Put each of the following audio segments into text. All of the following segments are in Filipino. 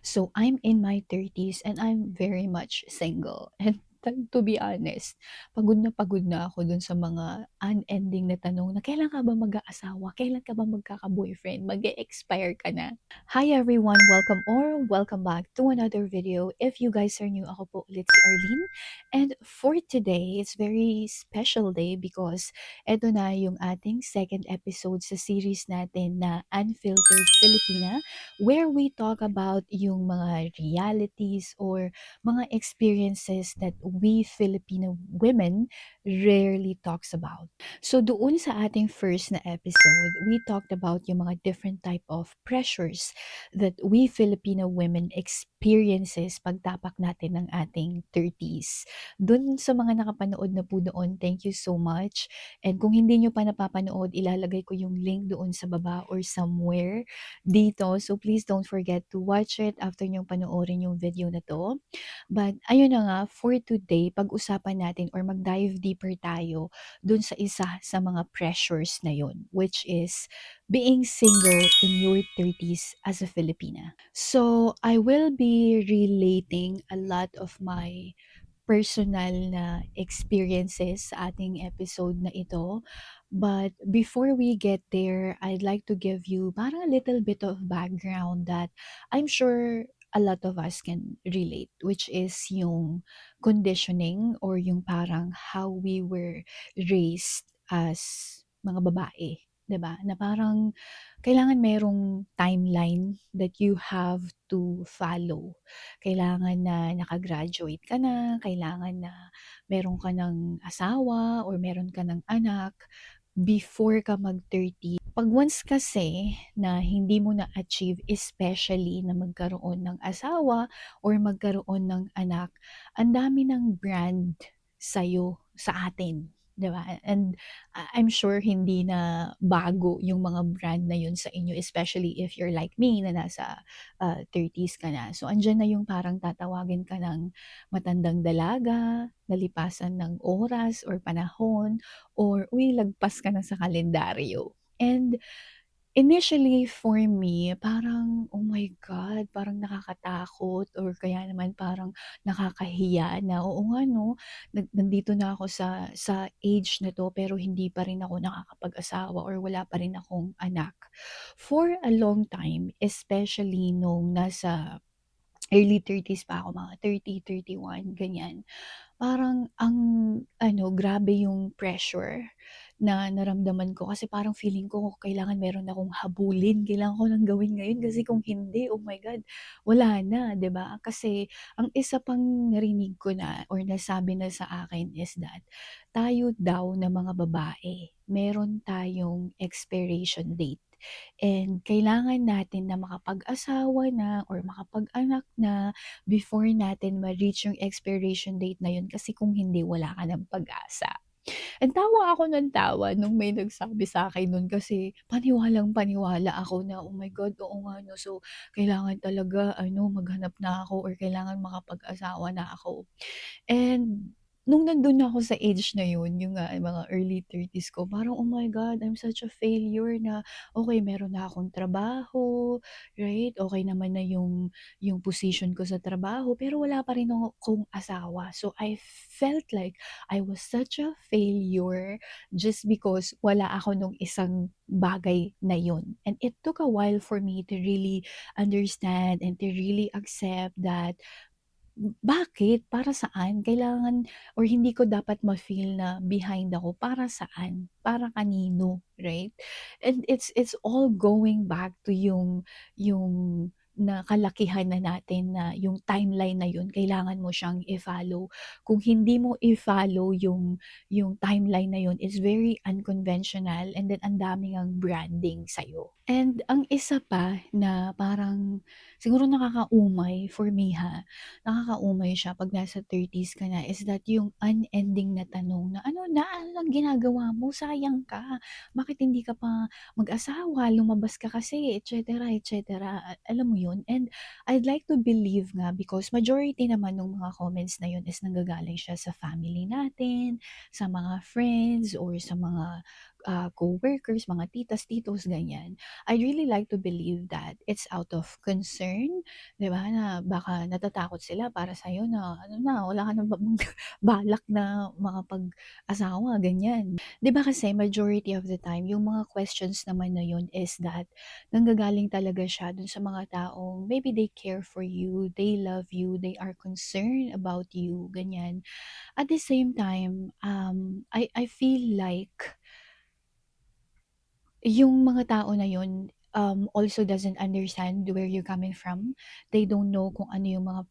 So I'm in my 30s and I'm very much single. And to be honest, pagod na ako dun sa mga unending na tanong na kailan ka ba mag-aasawa? Kailan ka ba magkaka-boyfriend? Mag-e-expire ka na. Hi everyone! Welcome or welcome back to another video. If you guys are new, ako po ulit si Arlene. And for today, it's very special day because eto na yung ating second episode sa series natin na Unfiltered Filipina, where we talk about yung mga realities or mga experiences that we Filipino women rarely talks about. So doon sa ating first na episode, we talked about yung mga different type of pressures that we Filipino women experiences pagtapak natin ng ating 30s. Doon sa mga nakapanood na po doon, thank you so much. And kung hindi nyo pa napapanood, ilalagay ko yung link doon sa baba or somewhere dito. So please don't forget to watch it after nyong panoorin yung video na to. But ayun na nga, for today, pag-usapan natin or mag-dive deeper tayo dun sa isa sa mga pressures na yun, which is being single in your 30s as a Filipina. So I will be relating a lot of my personal na experiences sa ating episode na ito. But before we get there, I'd like to give you parang a little bit of background that I'm sure a lot of us can relate, which is yung conditioning or yung parang how we were raised as mga babae. 'Di ba? Na parang kailangan merong timeline that you have to follow. Kailangan na naka-graduate ka na, kailangan na meron ka ng asawa or meron ka ng anak before ka mag-30. 'Pag once kasi na hindi mo na-achieve, especially na magkaroon ng asawa or magkaroon ng anak, ang dami ng brand sa'yo, sa atin, 'di ba? And I'm sure hindi na bago yung mga brand na yun sa inyo, especially if you're like me na nasa 30s ka na. So andiyan na yung parang tatawagin ka ng matandang dalaga, nalipasan ng oras or panahon, or uy, lagpas ka na sa kalendaryo. And initially for me, parang, oh my God, parang nakakatakot or kaya naman parang nakakahiya na, oo nga 'no, nandito na ako sa age na 'to pero hindi pa rin ako nakakapag-asawa or wala pa rin akong anak. For a long time, especially nung nasa early 30s pa ako, mga 30, 31, ganyan. Parang ang ano, grabe yung pressure na naramdaman ko kasi parang feeling ko kailangan meron akong habulin, kailangan ko ng gawin ngayon kasi kung hindi, oh my God, wala na, 'di ba? Kasi ang isa pang narinig ko na or nasabi na sa akin is that tayo daw na mga babae, meron tayong expiration date. And kailangan natin na makapag-asawa na or makapag-anak na before natin ma-reach yung expiration date na yun kasi kung hindi wala ka ng pag-asa. And tawa ako ng tawa nung may nagsabi sa'kin nun kasi paniwalang-paniwala ako na, "Oh my God, oo nga 'no, so kailangan talaga ano maghanap na ako or kailangan makapag-asawa na ako." And nung nandun na ako sa age na yun, yung nga mga early 30s ko, parang, "Oh my God, I'm such a failure na okay meron na akong trabaho, right? Okay naman na yung position ko sa trabaho, pero wala pa rin akong asawa." So, I felt like I was such a failure just because wala ako nung isang bagay na yun. And it took a while for me to really understand and to really accept that bakit? Para saan? Kailangan or hindi ko dapat ma-feel na behind ako. Para saan? Para kanino, right? And it's all going back to yung na kalakihan na natin na yung timeline na yun kailangan mo siyang i-follow. Kung hindi mo i-follow yung timeline na yun, it's very unconventional and then ang daming ang branding sa'yo. And ang isa pa na parang siguro nakakaumay for me ha, nakakaumay siya 'pag nasa 30s ka na is that yung unending na tanong na, ano ang ginagawa mo? Sayang ka. Bakit hindi ka pa mag-asawa? Lumabas ka kasi," et cetera, et cetera. Alam mo yun? And I'd like to believe nga because majority naman nung mga comments na yun is nanggagaling siya sa family natin, sa mga friends, or sa mga co-workers, mga titas, titos, ganyan. I really like to believe that it's out of concern, 'di ba, na baka natatakot sila para sa'yo na ano na, wala ka ng balak na makapag-asawa, ganyan. 'Di ba kasi majority of the time yung mga questions naman na yun is that nanggagaling talaga siya dun sa mga taong maybe they care for you, they love you, they are concerned about you, ganyan. At the same time, I feel like yung mga tao na yun, also doesn't understand where you're coming from. They don't know kung ano yung mga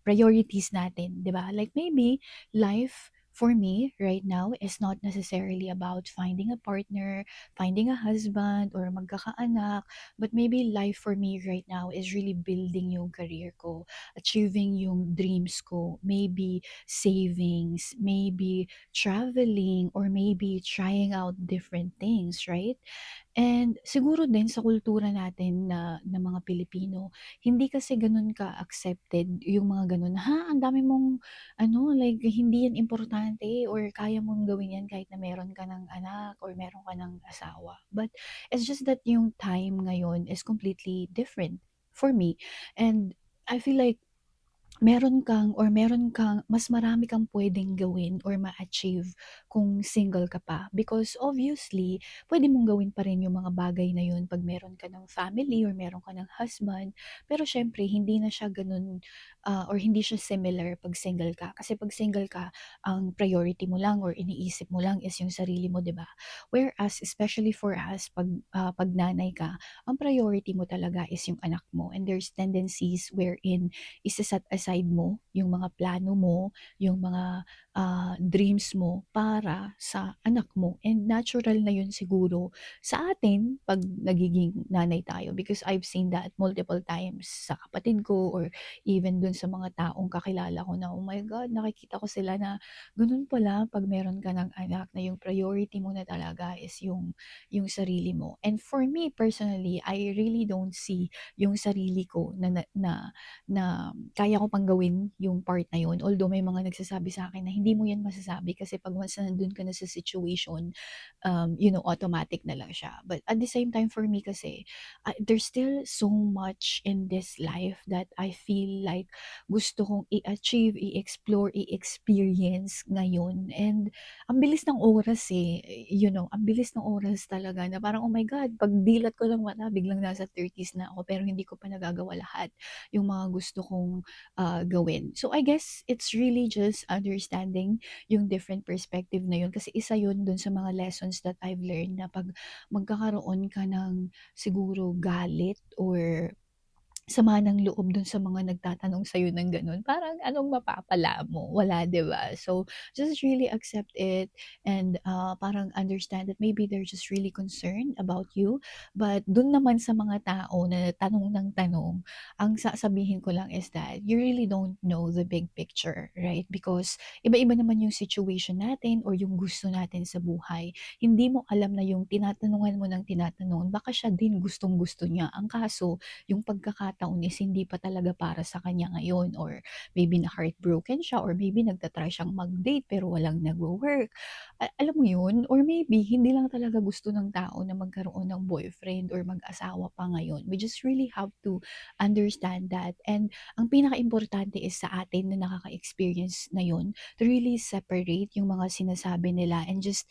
priorities natin, 'di ba? Like maybe life for me right now is not necessarily about finding a partner, finding a husband, or magkakaanak, but maybe life for me right now is really building yung career ko, achieving yung dreams ko, maybe savings, maybe traveling, or maybe trying out different things, right? And siguro din sa kultura natin na mga Pilipino, hindi kasi gano'n ka-accepted yung mga gano'n, "Ha, ang dami mong ano, like hindi yan importante or kaya mong gawin yan kahit na meron ka ng anak or meron ka ng asawa." But it's just that yung time ngayon is completely different for me, and I feel like meron kang mas marami kang puwedeng gawin or ma-achieve kung single ka pa. Because obviously, puwede mong gawin pa rin yung mga bagay na yun 'pag meron ka ng family or meron ka ng husband. Pero siyempre hindi na siya gano'n, or hindi siya similar 'pag single ka. Kasi 'pag single ka, ang priority mo lang or iniisip mo lang is yung sarili mo, 'di ba? Whereas especially for us 'pag nanay ka, ang priority mo talaga is yung anak mo, and there's tendencies wherein ise-set aside mo yung mga plano mo, yung mga, dreams mo para sa anak mo, and natural na yun siguro sa atin 'pag nagiging nanay tayo, because I've seen that multiple times sa kapatid ko or even dun sa mga taong kakilala ko na, oh my God, nakikita ko sila na ganun pala 'pag meron ka ng anak, na yung priority mo na talaga is yung sarili mo. And for me personally, I really don't see yung sarili ko na kaya ko pang gawin yung part na yun. Although may mga nagsasabi sa akin na hindi mo yan masasabi kasi 'pag once na nandun ka na sa situation, automatic na lang siya. But at the same time for me kasi, there's still so much in this life that I feel like gusto kong i-achieve, i-explore, i-experience ngayon. And ang bilis ng oras, eh, ang bilis ng oras talaga na parang, oh my God, 'pag dilat ko ng mata biglang nasa 30s na ako pero hindi ko pa nagagawa lahat yung mga gusto kong, gawin. So I guess it's really just understanding yung different perspective na yun, kasi isa yun dun sa mga lessons that I've learned, na 'pag magkakaroon ka ng siguro galit or sama ng loob dun sa mga nagtatanong sa'yo ng gano'n, parang anong mapapala mo? Wala, 'di ba? So, just really accept it, and, parang understand that maybe they're just really concerned about you. But dun naman sa mga tao na tanong ng tanong, ang sasabihin ko lang is that you really don't know the big picture, right? Because iba-iba naman yung situation natin or yung gusto natin sa buhay. Hindi mo alam na yung tinatanungan mo ng tinatanong, baka siya din gustong-gusto niya. Ang kaso yung pagkakataon is hindi pa talaga para sa kanya ngayon, or maybe na-heartbroken siya, or maybe nagta-try siyang mag-date pero walang nagwo-work. Alam mo yun? Or maybe hindi lang talaga gusto ng tao na magkaroon ng boyfriend or mag-asawa pa ngayon. We just really have to understand that, and ang pinakaimportante is sa atin na nakaka-experience na yun to really separate yung mga sinasabi nila, and just,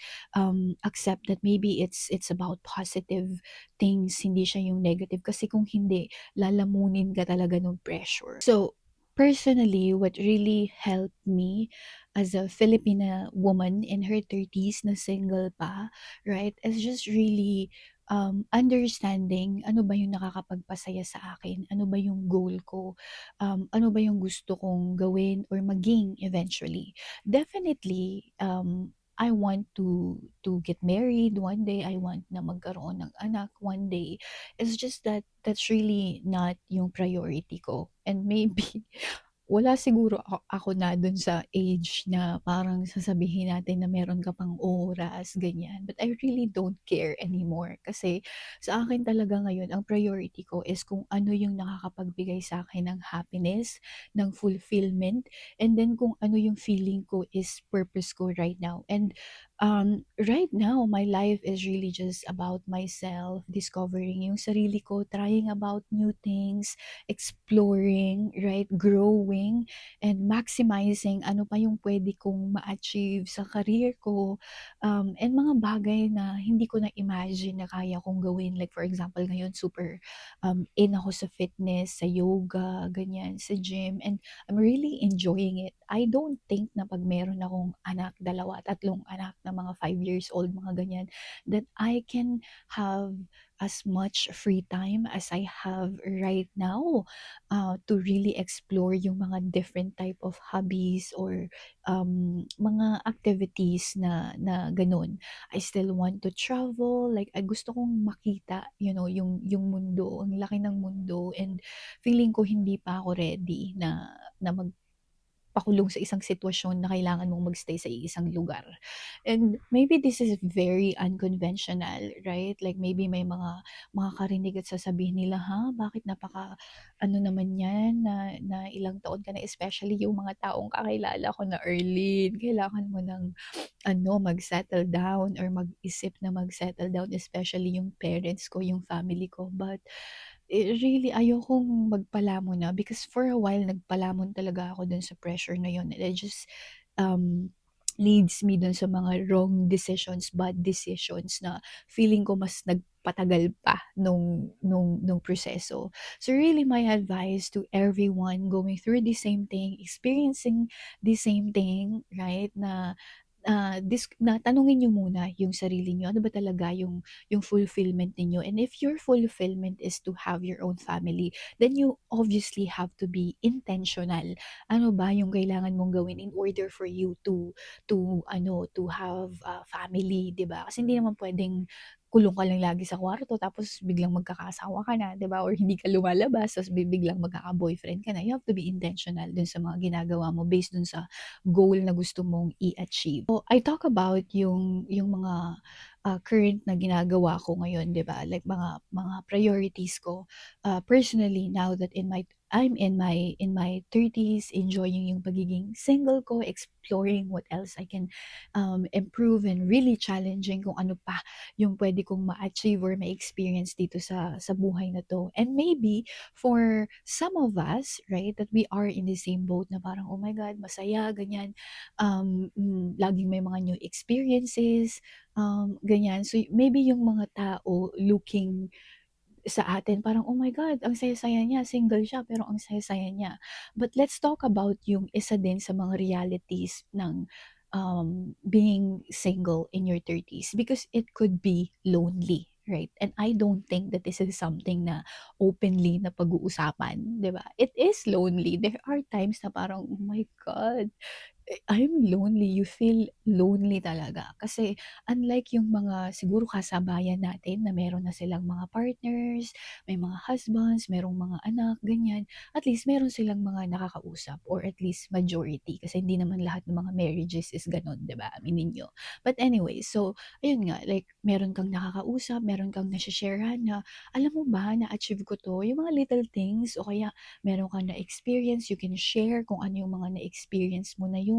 accept that maybe it's about positive things, hindi siya yung negative. Kasi kung hindi, lalamunin ka talaga ng pressure. So, personally, what really helped me as a Filipina woman in her 30s na single pa, right, is just really, understanding ano ba yung nakakapagpasaya sa akin, ano ba yung goal ko, ano ba yung gusto kong gawin or maging eventually. Definitely, I want to get married one day, I want na magkaroon ng anak one day. It's just that that's really not yung priority ko, and maybe wala siguro ako na dun sa age na parang sasabihin natin na meron ka pang oras, ganyan. But I really don't care anymore kasi sa akin talaga ngayon ang priority ko is kung ano yung nakakapagbigay sa akin ng happiness, ng fulfillment, and then kung ano yung feeling ko is purpose ko right now. And right now, my life is really just about myself, discovering yung sarili ko, trying about new things, exploring, right, growing, and maximizing ano pa yung pwede kong ma-achieve sa career ko, and mga bagay na hindi ko na-imagine na kaya kong gawin. Like for example, ngayon super in ako sa fitness, sa yoga, ganyan, sa gym, and I'm really enjoying it. I don't think na pag meron akong anak, dalawa, tatlong anak na mga 5 years old, mga ganyan, that I can have as much free time as I have right now, to really explore yung mga different type of hobbies or mga activities na ganun. I still want to travel, like ay gusto kong makita, yung mundo, ang laki ng mundo, and feeling ko hindi pa ako ready na pakulong sa isang sitwasyon na kailangan mong magstay sa iisang lugar. And maybe this is very unconventional, right? Like maybe may mga makakarinig at sasabihin nila, "Ha, bakit ano naman 'yan na ilang taon ka na?" Especially yung mga taong kakilala ko na early, kailangan mo ng mag-settle down or mag-isip na mag-settle down, especially yung parents ko, yung family ko. But really ayokong magpalamon na because for a while nagpalamon talaga ako dun sa pressure na yun, and it just um, leads me dun sa mga wrong decisions, bad decisions na feeling ko mas nagpatagal pa nung proseso. So really my advice to everyone going through the same thing, experiencing the same thing, right? Na tanungin niyo muna yung sarili niyo, ano ba talaga yung fulfillment ninyo, and if your fulfillment is to have your own family, then you obviously have to be intentional. Ano ba yung kailangan mong gawin in order for you to have a family, 'di ba? Kasi hindi naman puwedeng kulong ka lang lagi sa kwarto tapos biglang magkakasawa ka na, 'di ba? Or hindi ka lumalabas ta's biglang magkaka-boyfriend ka na. You have to be intentional dun sa mga ginagawa mo based dun sa goal na gusto mong i-achieve. So, I talk about yung mga, current na ginagawa ko ngayon, 'di ba, like mga priorities ko. Personally, now that I'm in my 30s, enjoying yung pagiging single ko, exploring what else I can, improve, and really challenging kung ano pa yung puwede kong ma-achieve or ma-experience dito sa buhay na 'to. And maybe for some of us, right, that we are in the same boat na parang, "Oh my God, masaya," ganyan, laging may mga new experiences, ganyan. So, maybe yung mga tao looking sa atin parang, "Oh my God, ang saya-saya niya, single siya pero ang saya-saya niya." But let's talk about yung isa din sa mga realities ng, being single in your 30s because it could be lonely, right? And I don't think that this is something na openly na pag-uusapan, 'di ba? It is lonely. There are times na parang, "Oh my God, I'm lonely." You feel lonely talaga kasi unlike yung mga siguro kasabayan natin na meron na silang mga partners, may mga husbands, merong mga anak, ganyan. At least meron silang mga nakakausap, or at least majority kasi hindi naman lahat ng mga marriages is gano'n, 'di ba, aminin niyo. But anyway, so ayun nga, like meron kang nakakausap, meron kang nashe-sharehan na, "Alam mo ba na-achieve ko 'to." Yung mga little things, o kaya meron kang na-experience, you can share kung ano yung mga na-experience mo na yun,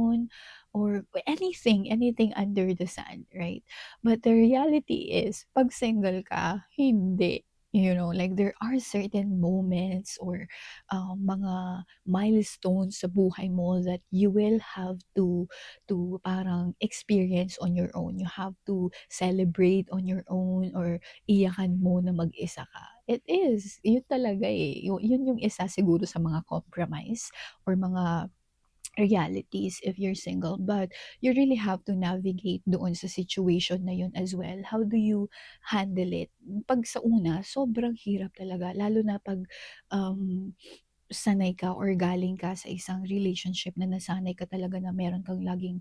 or anything under the sun, right? But the reality is, 'pag single ka, hindi. Like there are certain moments or mga milestones sa buhay mo that you will have to parang experience on your own. You have to celebrate on your own, or iyakan mo na mag-isa ka. It is, yun talaga eh. Yun yung isa siguro sa mga compromise or mga realities if you're single, but you really have to navigate doon sa situation na yun as well. How do you handle it? Pag sa una, sobrang hirap talaga, lalo na pag um, sanay ka or galing ka sa isang relationship na nasanay ka talaga na meron kang laging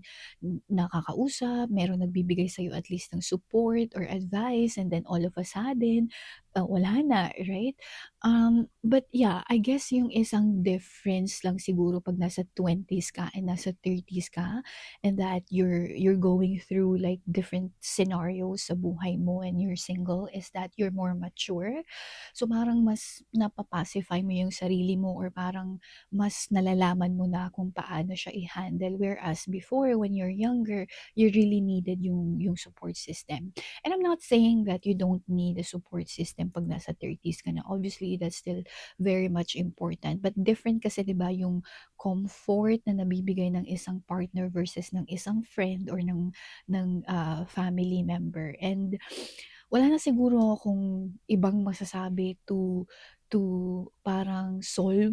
nakakausap, meron nagbibigay sa'yo at least ng support or advice, and then all of a sudden, wala na, right? But yeah, I guess yung isang difference lang siguro 'pag nasa 20s ka and nasa 30s ka, and that you're going through like different scenarios sa buhay mo and you're single, is that you're more mature. So parang mas napa-pacify mo yung sarili mo, or parang mas nalalaman mo na kung paano siya i-handle. Whereas before, when you're younger, you really needed yung support system. And I'm not saying that you don't need a support system 'pag nasa 30s ka na. Obviously, that's still very much important. But different kasi 'di ba yung comfort na nabibigay ng isang partner versus ng isang friend or ng family member. And wala na siguro akong ibang masasabi to parang solve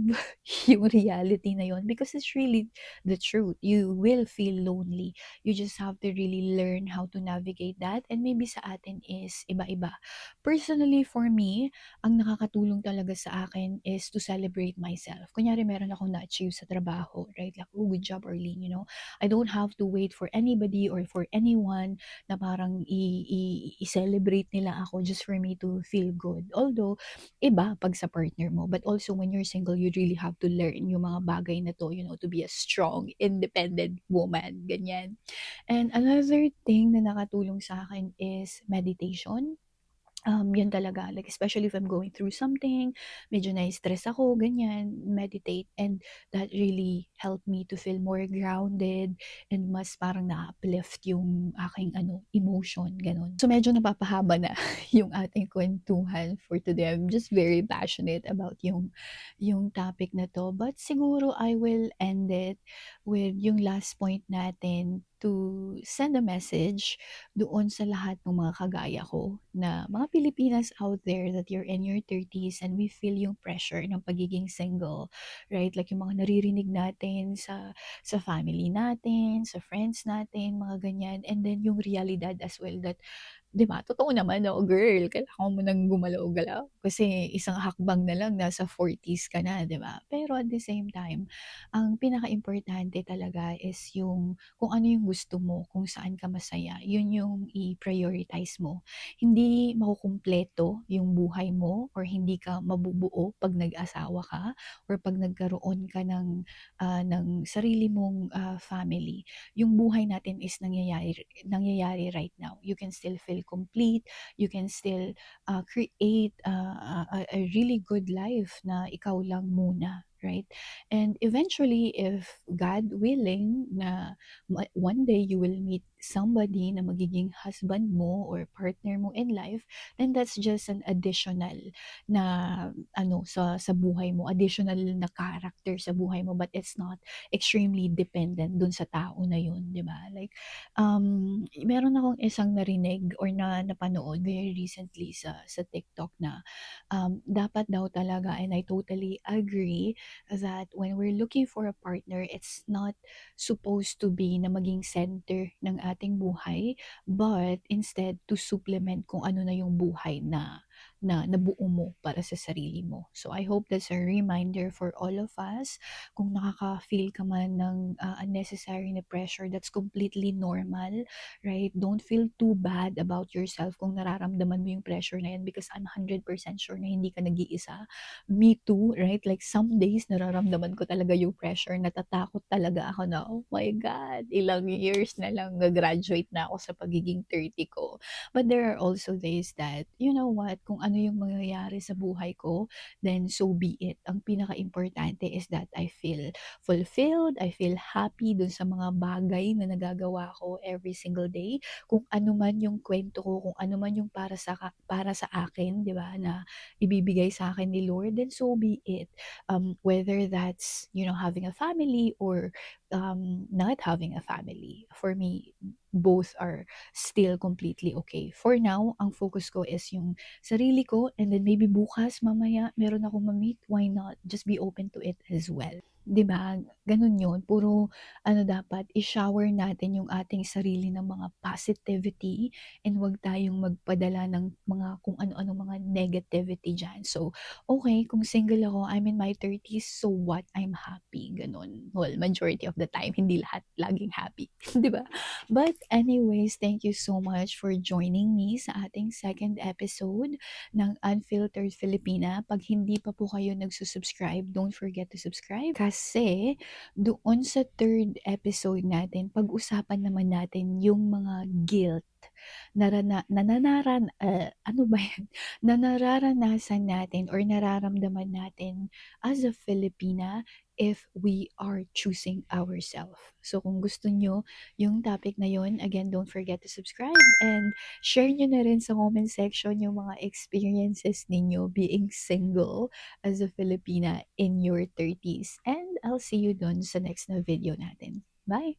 yung reality na yun, because it's really the truth. You will feel lonely. You just have to really learn how to navigate that, and maybe sa atin is iba-iba. Personally, for me, ang nakakatulong talaga sa akin is to celebrate myself. Kunyari meron akong na-achieve sa trabaho, right? Like, oh, good job, Arlene, you know? I don't have to wait for anybody or for anyone na parang i-celebrate nila ako just for me to feel good. Although, iba pag sa partner mo. But also when you're single, you really have to learn yung mga bagay na to, to be a strong, independent woman. Ganyan. And another thing na nakatulong sa akin is meditation. Yun talaga, like especially if I'm going through something, medyo na-stress ako, ganyan, meditate, and that really helped me to feel more grounded, and mas parang na-uplift yung aking emotion, gano'n. So medyo napapahaba na yung ating kwentuhan for today. I'm just very passionate about yung topic na 'to, but siguro I will end it with yung last point natin, to send a message doon sa lahat ng mga kagaya ko na mga Pilipinas out there, that you're in your 30s and we feel yung pressure ng pagiging single, right? Like yung mga naririnig natin sa family natin, sa friends natin, mga ganyan. And then yung realidad as well, that 'di ba, totoo naman, oo girl, kailangan mo ng gumalaw-galaw kasi isang hakbang na lang nasa 40s ka na, 'di ba? Pero at the same time, ang pinakaimportante talaga is yung kung ano yung gusto mo, kung saan ka masaya, yun yung i-prioritize mo. Hindi makukumpleto yung buhay mo, or hindi ka mabubuo 'pag nag-asawa ka or 'pag nagkaroon ka ng sarili mong, family. Yung buhay natin is nangyayari nangyayari right now. You can still feel complete, you can still create a really good life na ikaw lang muna, right? And eventually, if God willing na one day you will meet somebody na magiging husband mo or partner mo in life, then that's just an additional na sa buhay mo, additional na character sa buhay mo, but it's not extremely dependent dun sa tao na yun, 'di ba? Like, meron akong isang narinig or napanood very recently sa TikTok na, dapat daw talaga, and I totally agree, that when we're looking for a partner, it's not supposed to be na maging center ng ating buhay, but instead to supplement kung ano na yung buhay na nabuo mo para sa sarili mo. So I hope that's a reminder for all of us. Kung nakaka-feel ka man ng unnecessary na pressure, that's completely normal, right? Don't feel too bad about yourself kung nararamdaman mo yung pressure na yan, because I'm 100% sure na hindi ka nag-iisa. Me too, right? Like some days nararamdaman ko talaga yung pressure, natatakot talaga ako na, oh my God, ilang years na lang gagraduate na ako sa pagiging 30 ko. But there are also days that, you know what, kung ano yung mangyayari sa buhay ko, then so be it. Ang pinaka-importante is that I feel fulfilled, I feel happy dun sa mga bagay na nagagawa ko every single day. Kung ano man yung kwento ko, kung ano man yung para sa akin, 'di ba, na ibibigay sa akin ni Lord, then so be it. Whether that's, having a family or not having a family. For me, both are still completely okay. For now, ang focus ko is yung sarili ko, and then maybe bukas, mamaya, meron akong ma-meet, why not? Just be open to it as well. 'Di ba? Gano'n 'yun. Puro ano dapat, i-shower natin yung ating sarili ng mga positivity and 'wag tayong magpadala ng mga kung ano-ano mga negativity diyan. So, okey kung single ako, I'm in my 30s, so what? I'm happy, gano'n. Well, majority of the time, hindi lahat laging happy, 'di ba? But anyways, thank you so much for joining me sa ating second episode ng Unfiltered Filipina. 'Pag hindi pa po kayo nagsu-subscribe, don't forget to subscribe kasi doon sa third episode natin, pag-usapan naman natin yung mga guilt ano ba 'yan? Na nararanasan natin or nararamdaman natin as a Filipina if we are choosing ourselves. So kung gusto nyo yung topic na yun, again, don't forget to subscribe and share nyo na rin sa comment section yung mga experiences ninyo being single as a Filipina in your 30s. And I'll see you dun sa next na video natin. Bye!